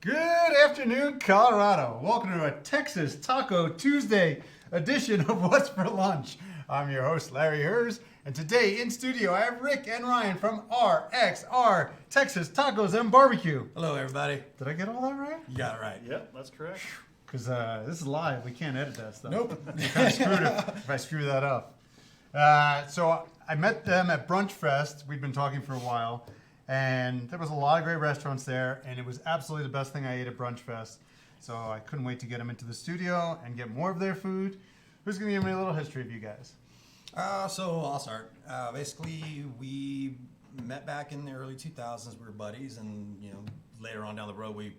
Good afternoon, Colorado. Welcome to a Texas Taco Tuesday edition of What's for Lunch. I'm your host, Larry Hers, and today in studio I have Rick and Ryan from RXR, Texas Tacos and Barbecue. Hello, everybody. Did I get all that right? You got it right. Yep, that's correct. Because this is live. We can't edit that stuff. Nope. If I screw that up. So I met them at Brunch Fest. We'd been talking for a while. And there was a lot of great restaurants there, and it was absolutely the best thing I ate at Brunch Fest. So I couldn't wait to get them into the studio and get more of their food. Who's going to give me a little history of you guys? So I'll start. Basically, we met back in the early 2000s. We were buddies, and later on down the road, we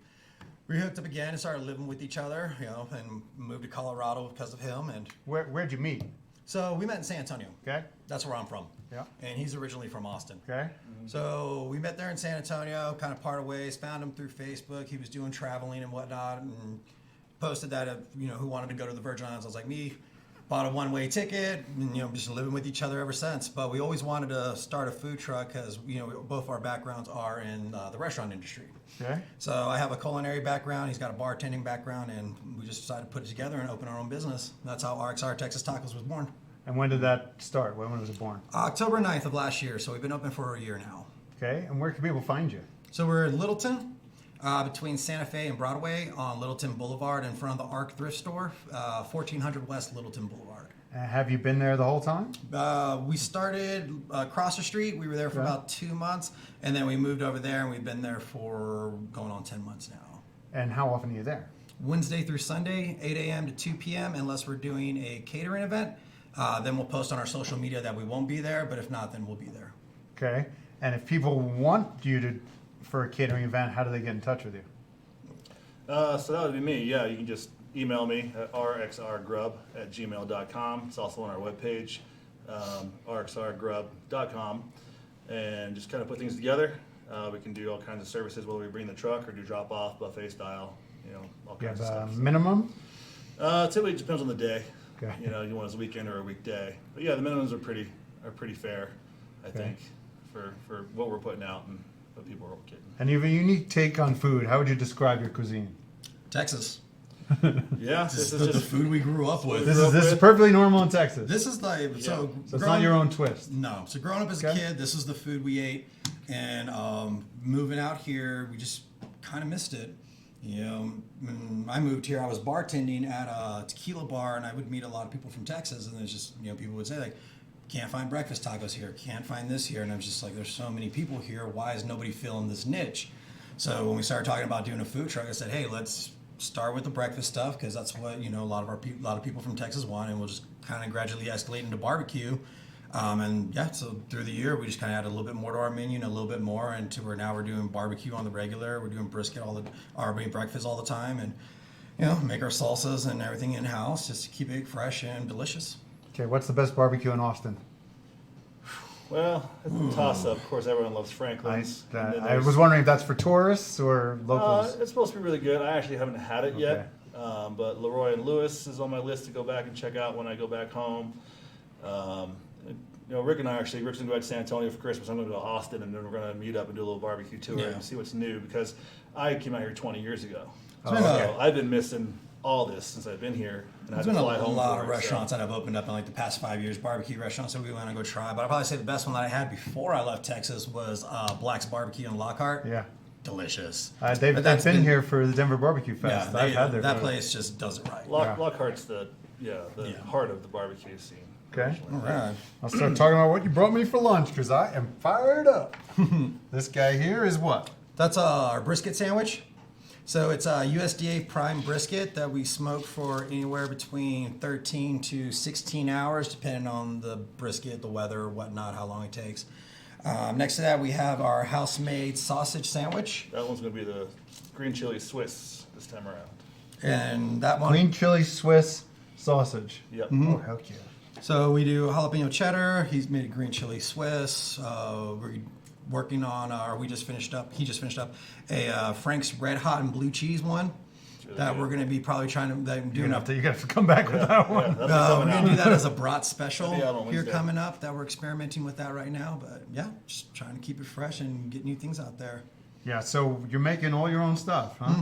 hooked up again and started living with each other. And moved to Colorado because of him. And Where'd you meet? so we met in San Antonio. Okay. That's where I'm from. Yeah. And he's originally from Austin. Okay. So we met there in San Antonio, kind of parted ways, found him through Facebook. He was doing traveling and whatnot, and posted that, who wanted to go to the Virgin Islands. I was like, me, bought a one-way ticket, and, just living with each other ever since. But we always wanted to start a food truck because, both our backgrounds are in the restaurant industry. Okay. So I have a culinary background. He's got a bartending background, and we just decided to put it together and open our own business. That's how RXR Texas Tacos was born. And when did that start? When was it born? October 9th of last year, so we've been open for a year now. Okay. And where can people find you? So we're in Littleton, between Santa Fe and Broadway on Littleton Boulevard in front of the Arc Thrift Store, 1400 West Littleton Boulevard. Have you been there the whole time? We started across the street. We were there for about 2 months, and then we moved over there, and we've been there for going on 10 months now. And how often are you there? Wednesday through Sunday, 8 a.m. to 2 p.m., unless we're doing a catering event. Then we'll post on our social media that we won't be there, but if not, then we'll be there. Okay. And if people want you for a catering event, how do they get in touch with you? So that would be me. Yeah, you can just email me at rxrgrub@gmail.com. It's also on our webpage, rxrgrub.com, and just kind of put things together. We can do all kinds of services, whether we bring the truck or do drop-off, buffet style, all You kinds have of a stuff. minimum? Typically, it depends on the day. Okay. You want it as a weekend or a weekday. But yeah, the minimums are pretty fair, I think, for what we're putting out and what people are getting. And you have a unique take on food. How would you describe your cuisine? Texas. Yeah, This is the food we grew up with. This is perfectly normal in Texas. This is like So it's not your own twist. No. So growing up as a kid, this is the food we ate, and moving out here, we just kind of missed it. When I moved here, I was bartending at a tequila bar, and I would meet a lot of people from Texas, and there's just people would say like, can't find breakfast tacos here, can't find this here, and I was just like, there's so many people here, why is nobody filling this niche? So when we started talking about doing a food truck, I said, hey, let's start with the breakfast stuff because that's what a lot of people from Texas want, and we'll just kind of gradually escalate into barbecue. So through the year, we just kind of added a little bit more to our menu and a little bit more, and to where now we're doing barbecue on the regular. We're doing brisket breakfast all the time, and make our salsas and everything in house just to keep it fresh and delicious. Okay, what's the best barbecue in Austin? Well, it's a toss-up. Of course, everyone loves Franklin's. I was wondering if that's for tourists or locals. It's supposed to be really good. I actually haven't had it yet, but Leroy and Lewis is on my list to go back and check out when I go back home. Rick and I Rick's going to go back to San Antonio for Christmas. I'm going to go to Austin, and then we're going to meet up and do a little barbecue tour and see what's new, because I came out here 20 years ago. So I've been missing all this since I've been here. And There's been a lot of restaurants that have opened up in the past 5 years, barbecue restaurants that we want to go try. But I'd probably say the best one that I had before I left Texas was Black's Barbecue in Lockhart. Yeah. Delicious. They've been here for the Denver Barbecue Fest. Yeah, I've had their that food. place just does it right. Lockhart's the heart of the barbecue scene. Okay. All right. I'll start talking about what you brought me for lunch because I am fired up. This guy here is what? That's our brisket sandwich. So it's a USDA prime brisket that we smoke for anywhere between 13 to 16 hours, depending on the brisket, the weather, whatnot, how long it takes. Next to that, we have our house-made sausage sandwich. That one's going to be the green chili Swiss this time around. And that one... Green chili Swiss sausage. Yep. Oh, heck yeah. So we do jalapeno cheddar. He's made a green chili Swiss. We're working on, he just finished up a Frank's Red Hot and Blue Cheese one that we're going to be probably trying to do. You have to come back with that one. We're going to do that as a brat special on here Wednesday. coming up that we're experimenting with that right now. But yeah, just trying to keep it fresh and get new things out there. Yeah, so you're making all your own stuff, huh?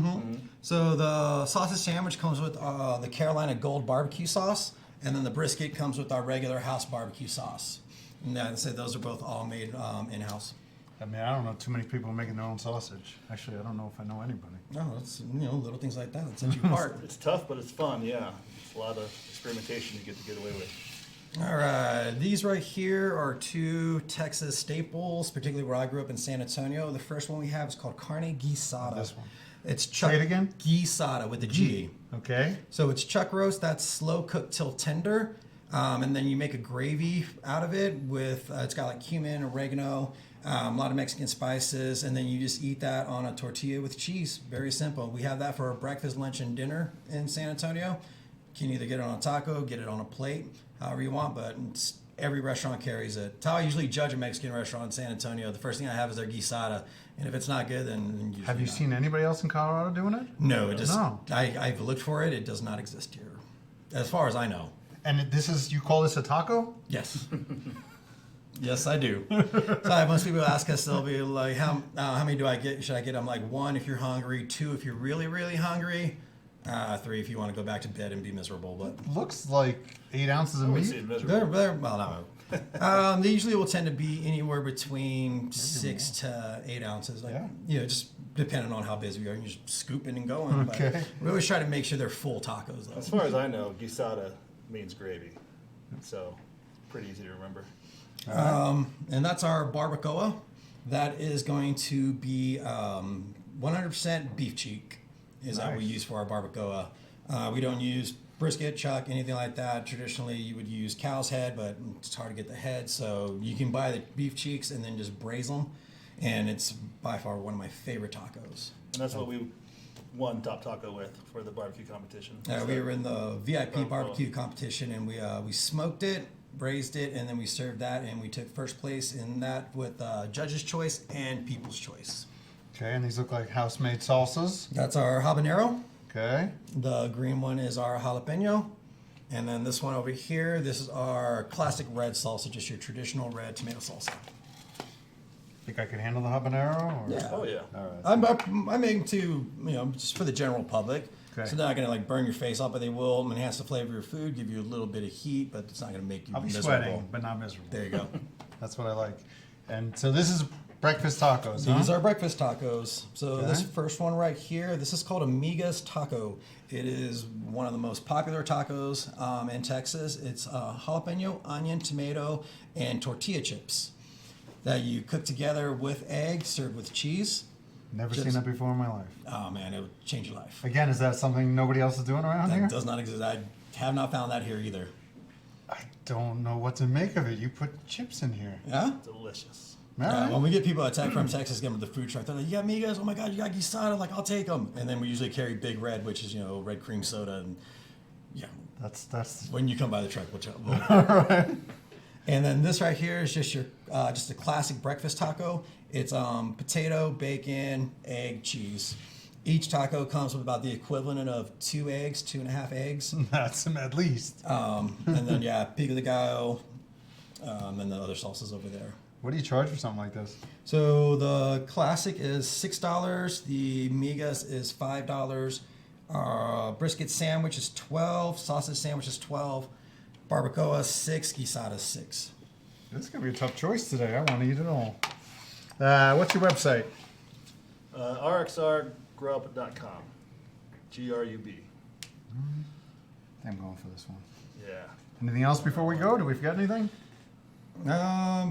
So the sausage sandwich comes with the Carolina Gold barbecue sauce, and then the brisket comes with our regular house barbecue sauce. And I'd say those are both all made in-house. I mean, I don't know too many people making their own sausage. Actually, I don't know if I know anybody. No, it's little things like that set you apart. It's tough, but it's fun. Yeah, it's a lot of experimentation you get to get away with. All right, these right here are two Texas staples, particularly where I grew up in San Antonio. The first one we have is called carne guisada. This one. It's chuck Say it again? guisada with a G. Okay. So it's chuck roast that's slow cooked till tender, and then you make a gravy out of it with it's got like cumin, oregano, a lot of Mexican spices, and then you just eat that on a tortilla with cheese. Very simple. We have that for our breakfast, lunch, and dinner in San Antonio. You can either get it on a taco, get it on a plate, however you want, but every restaurant carries it. It's how I usually judge a Mexican restaurant in San Antonio. The first thing I have is their guisada, and if it's not good, then usually Have you not. seen anybody else in Colorado doing it? No, it just No. I've looked for it. It does not exist here, as far as I know. And this is, you call this a taco? Yes. Yes, I do. So I have most people ask us, they'll be like, how many do I get? Should I get? I'm like, 1 if you're hungry, 2 if you're really, really hungry, 3 if you want to go back to bed and be miserable. But Looks like 8 ounces of I wouldn't say meat. miserable. they're well, no. They usually will tend to be anywhere between 6 to 8 ounces. Like, Yeah. just depending on how busy we are. You're just scooping and going. Okay. But we always try to make sure they're full tacos, though. As far as I know, guisada means gravy, so pretty easy to remember. And that's our barbacoa. That is going to be 100% beef cheek is what we Nice. use for our barbacoa. We don't use brisket, chuck, anything like that. Traditionally, you would use cow's head, but it's hard to get the head. So you can buy the beef cheeks and then just braise them. And it's by far one of my favorite tacos. And that's what we won Top Taco with for the barbecue competition. We were in the VIP Barbacoa. barbecue competition, and we smoked it, braised it, and then we served that, and we took first place in that with Judge's Choice and People's Choice. Okay, and these look like house-made salsas. That's our habanero. Okay. The green one is our jalapeno. And then this one over here, this is our classic red salsa, just your traditional red tomato salsa. Think I could handle the habanero? Or? Yeah. Oh yeah. All right. I'm aiming to, just for the general public. Okay. So they're not going to like burn your face off, but they will enhance the flavor of your food, give you a little bit of heat, but it's not going to make you I'll be miserable. sweating, but not miserable. There you go. That's what I like. And so this is breakfast tacos, huh? These are breakfast tacos. So Okay. this first one right here, this is called Amiga's Taco. It is one of the most popular tacos in Texas. It's jalapeno, onion, tomato, and tortilla chips that you cook together with egg, served with cheese. Never Just- seen that before in my life. Oh man, it would change your life. Again, is that something nobody else is doing around here? That does not exist. I have not found that here either. I don't know what to make of it. You put chips in here. Yeah? Delicious. All right. When we get people from Texas getting to the food truck, they're like, "You got Amigas? Oh my God, you got guisada? Like, I'll take them." And then we usually carry Big Red, which is red cream soda, and yeah. That's When you come by the truck, we'll And then this right here is just your just a classic breakfast taco. It's potato, bacon, egg, cheese. Each taco comes with about the equivalent of 2 eggs, 2.5 eggs. that's at least. And then pico de gallo, and the other salsas over there. What do you charge for something like this? So the classic is $6. The migas is $5. Brisket sandwich is $12. Sausage sandwich is $12. Barbacoa $6. Guisada $6. This is gonna be a tough choice today. I want to eat it all. What's your website? RXRgrub.com. GRUB. I'm going for this one. Yeah. Anything else before we go? Do we forget anything?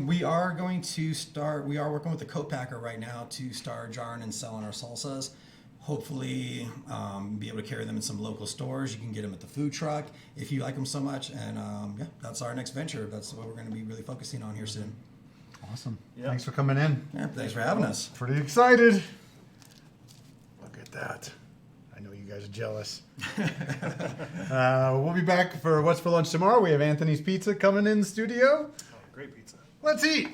We are going to start. We are working with the co-packer right now to start jarring and selling our salsas. Hopefully, be able to carry them in some local stores. You can get them at the food truck if you like them so much. And that's our next venture. That's what we're going to be really focusing on here soon. Awesome. Yeah. Thanks for coming in. Yeah, thanks for having us. Pretty excited. Look at that. I know you guys are jealous. We'll be back for What's for Lunch tomorrow. We have Anthony's Pizza coming in the studio. Oh, great pizza. Let's eat.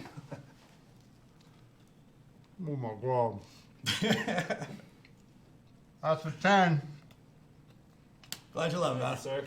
Oh my God. That's for 10. Glad you love it, man. Sir.